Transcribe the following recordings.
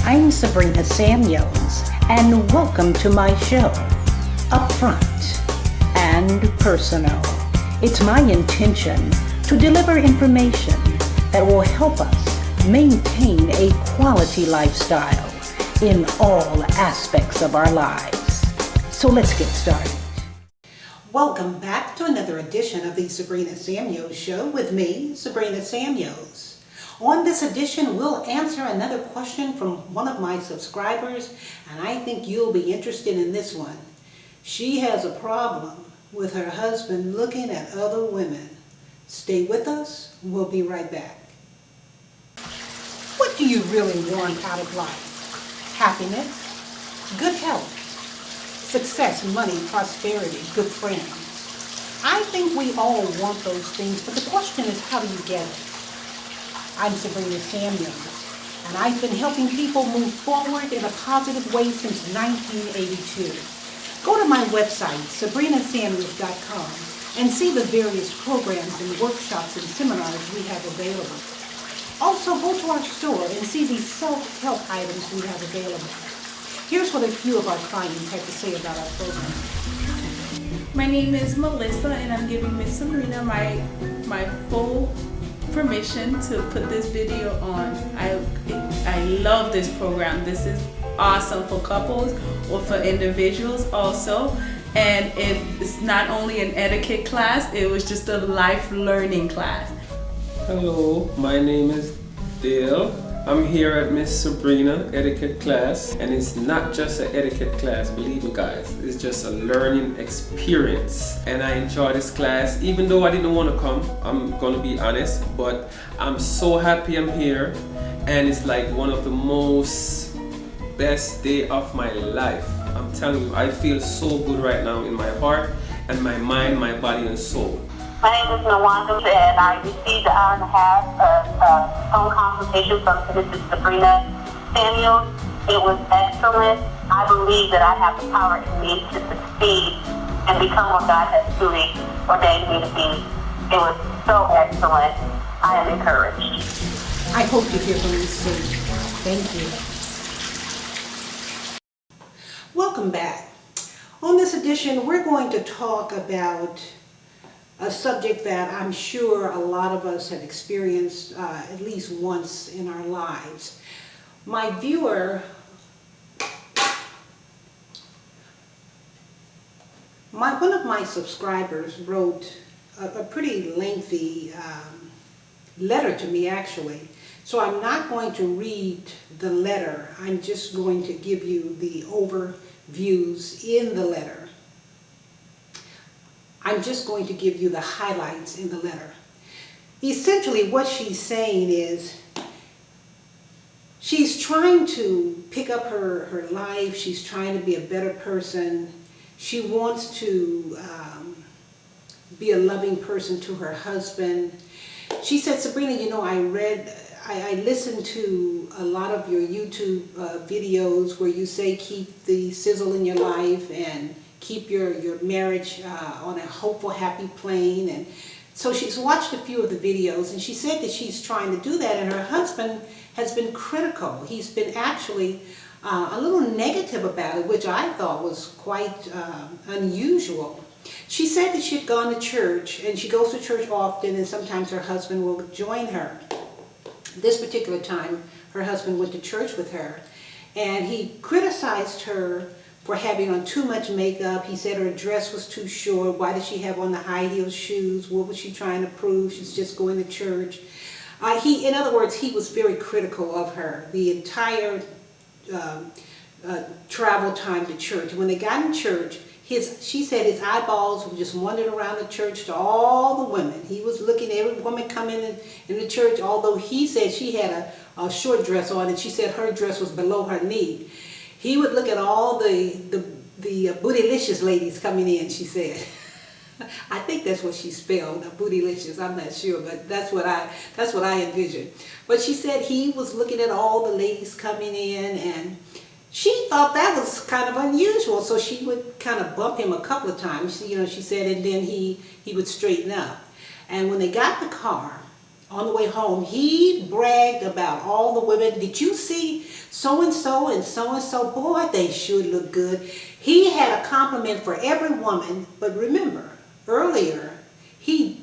I'm Sabrina Samuels, and welcome to my show, Upfront and Personal. It's my intention to deliver information that will help us maintain a quality lifestyle in all aspects of our lives. So let's get started. Welcome back to another edition of the Sabrina Samuels Show with me, Sabrina Samuels. On this edition, we'll answer another question from one of my subscribers, and I think you'll be interested in this one. She has a problem with her husband looking at other women. Stay with us. We'll be right back. What do you really want out of life? Happiness, good health, success, money, prosperity, good friends. I think we all want those things, but the question is, how do you get it? I'm Sabrina Samuels, and I've been helping people move forward in a positive way since 1982. Go to my website, sabrinasamuels.com, and see the various programs and workshops and seminars we have available. Also, go to our store and see the self-help items we have available. Here's what a few of our clients had to say about our program. My name is Melissa, and I'm giving Miss Sabrina my full permission to put this video on. I love this program. This is awesome for couples or for individuals also. And it's not only an etiquette class, it was just a life learning class. Hello, my name is Dale. I'm here at Miss Sabrina etiquette class, and it's not just an etiquette class, believe me guys, it's just a learning experience. And I enjoy this class, even though I didn't want to come, I'm gonna be honest, but I'm so happy I'm here, and it's like one of the most best day of my life. I'm telling you, I feel so good right now in my heart and my mind, my body and soul. My name is Nawanda, and I received an hour and a half of phone consultation from Mrs. Sabrina Samuels. It was excellent. I believe that I have the power in me to succeed and become what God has truly ordained me to be. It was so excellent. I am encouraged. I hope to hear from you soon. Thank you. Welcome back. On this edition, we're going to talk about a subject that I'm sure a lot of us have experienced at least once in our lives. My viewer, one of my subscribers wrote a pretty lengthy letter to me actually. So I'm not going to read the letter. I'm just going to give you the overviews in the letter. I'm just going to give you the highlights in the letter. Essentially what she's saying is she's trying to pick up her life. She's trying to be a better person. She wants to be a loving person to her husband. She said, Sabrina, you know, I listened to a lot of your YouTube videos where you say keep the sizzle in your life and keep your marriage on a hopeful, happy plane. And so she's watched a few of the videos, and she said that she's trying to do that, and her husband has been critical. He's been actually a little negative about it, which I thought was quite unusual. She said that she'd gone to church, and she goes to church often, and sometimes her husband will join her. This particular time, her husband went to church with her, and he criticized her for having on too much makeup. He said her dress was too short. Why did she have on the high heel shoes? What was she trying to prove? She's just going to church. In other words, he was very critical of her the entire travel time to church. When they got in church, she said his eyeballs were just wandering around the church to all the women. He was looking at every woman coming in the church, although he said she had a short dress on, and she said her dress was below her knee. He would look at all the bootylicious ladies coming in, she said. I think that's what she spelled, bootylicious. I'm not sure, but that's what I envisioned. But she said he was looking at all the ladies coming in, and she thought that was kind of unusual. So she would kind of bump him a couple of times, she said, and then he would straighten up. And when they got in the car, on the way home, he bragged about all the women. Did you see so-and-so and so-and-so? Boy, they sure look good. He had a compliment for every woman, but remember, earlier, he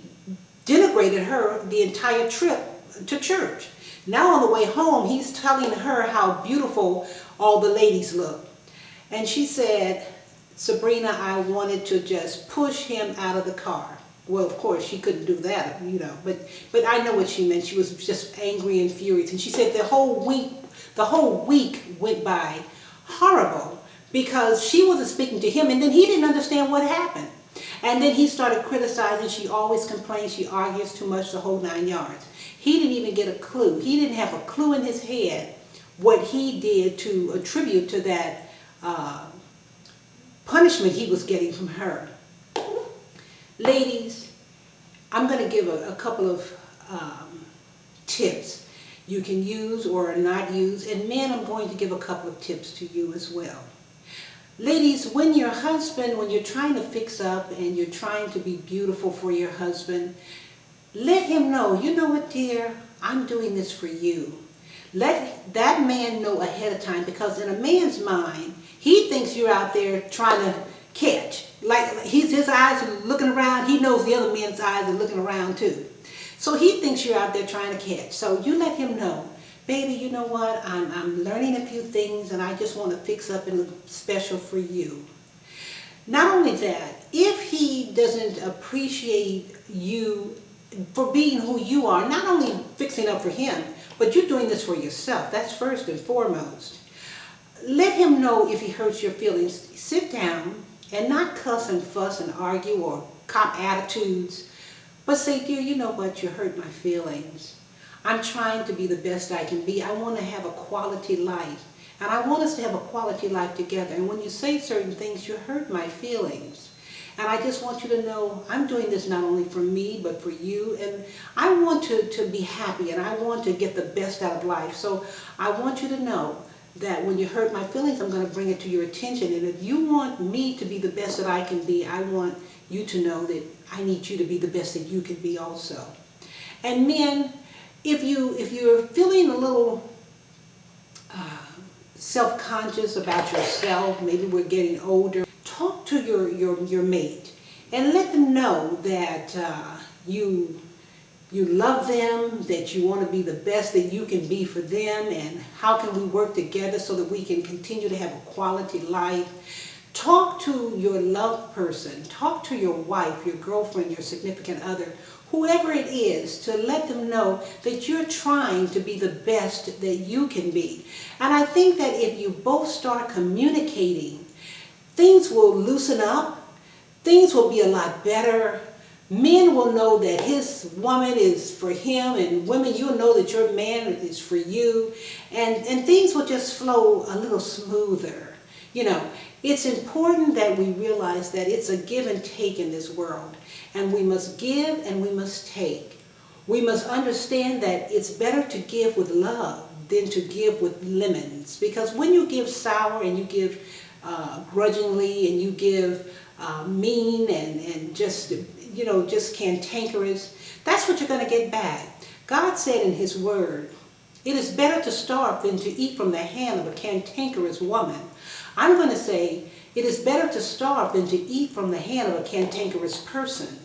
denigrated her the entire trip to church. Now on the way home, he's telling her how beautiful all the ladies look. And she said, Sabrina, I wanted to just push him out of the car. Well, of course, she couldn't do that, but I know what she meant. She was just angry and furious. And she said the whole week went by horrible because she wasn't speaking to him, and then he didn't understand what happened. And then he started criticizing. She always complains she argues too much, the whole 9 yards. He didn't even get a clue. He didn't have a clue in his head what he did to attribute to that punishment he was getting from her. Ladies, I'm going to give a couple of tips you can use or not use. And men, I'm going to give a couple of tips to you as well. Ladies, when you're trying to fix up and you're trying to be beautiful for your husband, let him know, you know what, dear, I'm doing this for you. Let that man know ahead of time, because in a man's mind, he thinks you're out there trying to catch. Like his eyes are looking around, he knows the other man's eyes are looking around too. So he thinks you're out there trying to catch. So you let him know, baby, you know what, I'm learning a few things and I just want to fix up and look special for you. Not only that, if he doesn't appreciate you for being who you are, not only fixing up for him, but you're doing this for yourself. That's first and foremost. Let him know if he hurts your feelings. Sit down and not cuss and fuss and argue or cop attitudes, but say, dear, you know what, you hurt my feelings. I'm trying to be the best I can be. I want to have a quality life. And I want us to have a quality life together. And when you say certain things, you hurt my feelings. And I just want you to know I'm doing this not only for me, but for you. And I want to be happy, and I want to get the best out of life. So I want you to know that when you hurt my feelings, I'm going to bring it to your attention. And if you want me to be the best that I can be, I want you to know that I need you to be the best that you can be also. And men, if you're feeling a little self-conscious about yourself, maybe we're getting older, talk to your mate and let them know that you love them, that you want to be the best that you can be for them, and how can we work together so that we can continue to have a quality life. Talk to your loved person, talk to your wife, your girlfriend, your significant other, whoever it is, to let them know that you're trying to be the best that you can be. And I think that if you both start communicating, things will loosen up, things will be a lot better. Men will know that his woman is for him, and women, you'll know that your man is for you, and things will just flow a little smoother. You know, it's important that we realize that it's a give and take in this world, and we must give and we must take. We must understand that it's better to give with love than to give with lemons, because when you give sour and you give grudgingly and you give mean and just, just cantankerous, that's what you're going to get back. God said in his word, it is better to starve than to eat from the hand of a cantankerous woman. I'm going to say, it is better to starve than to eat from the hand of a cantankerous person.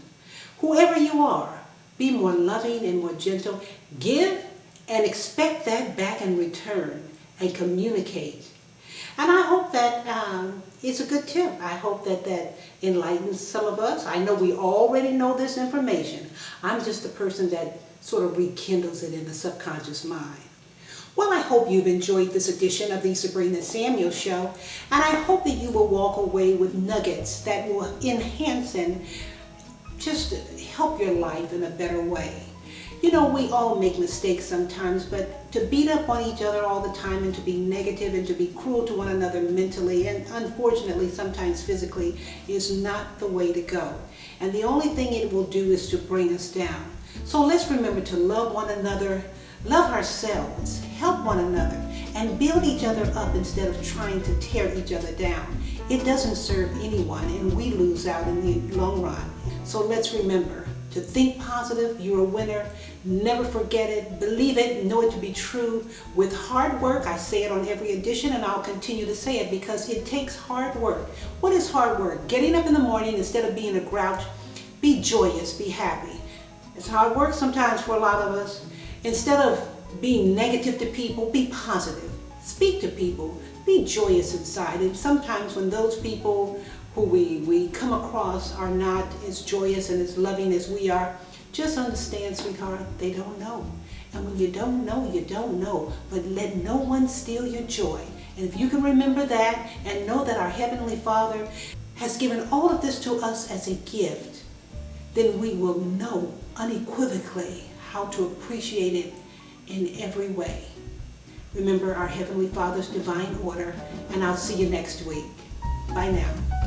Whoever you are, be more loving and more gentle. Give and expect that back in return, and communicate. And I hope that it's a good tip. I hope that enlightens some of us. I know we already know this information. I'm just the person that sort of rekindles it in the subconscious mind. Well, I hope you've enjoyed this edition of the Sabrina Samuel Show, and I hope that you will walk away with nuggets that will enhance and just help your life in a better way. You know, we all make mistakes sometimes, but to beat up on each other all the time and to be negative and to be cruel to one another mentally and unfortunately sometimes physically is not the way to go. And the only thing it will do is to bring us down. So let's remember to love one another, love ourselves, help one another, and build each other up instead of trying to tear each other down. It doesn't serve anyone, and we lose out in the long run. So let's remember, to think positive. You're a winner. Never forget it. Believe it. Know it to be true. With hard work, I say it on every edition, and I'll continue to say it because it takes hard work. What is hard work? Getting up in the morning instead of being a grouch. Be joyous. Be happy. It's hard work sometimes for a lot of us. Instead of being negative to people, be positive. Speak to people. Be joyous inside. And sometimes when those people who we come across are not as joyous and as loving as we are, just understand, sweetheart, they don't know. And when you don't know, you don't know. But let no one steal your joy. And if you can remember that and know that our Heavenly Father has given all of this to us as a gift, then we will know unequivocally how to appreciate it in every way. Remember our Heavenly Father's divine order, and I'll see you next week. Bye now.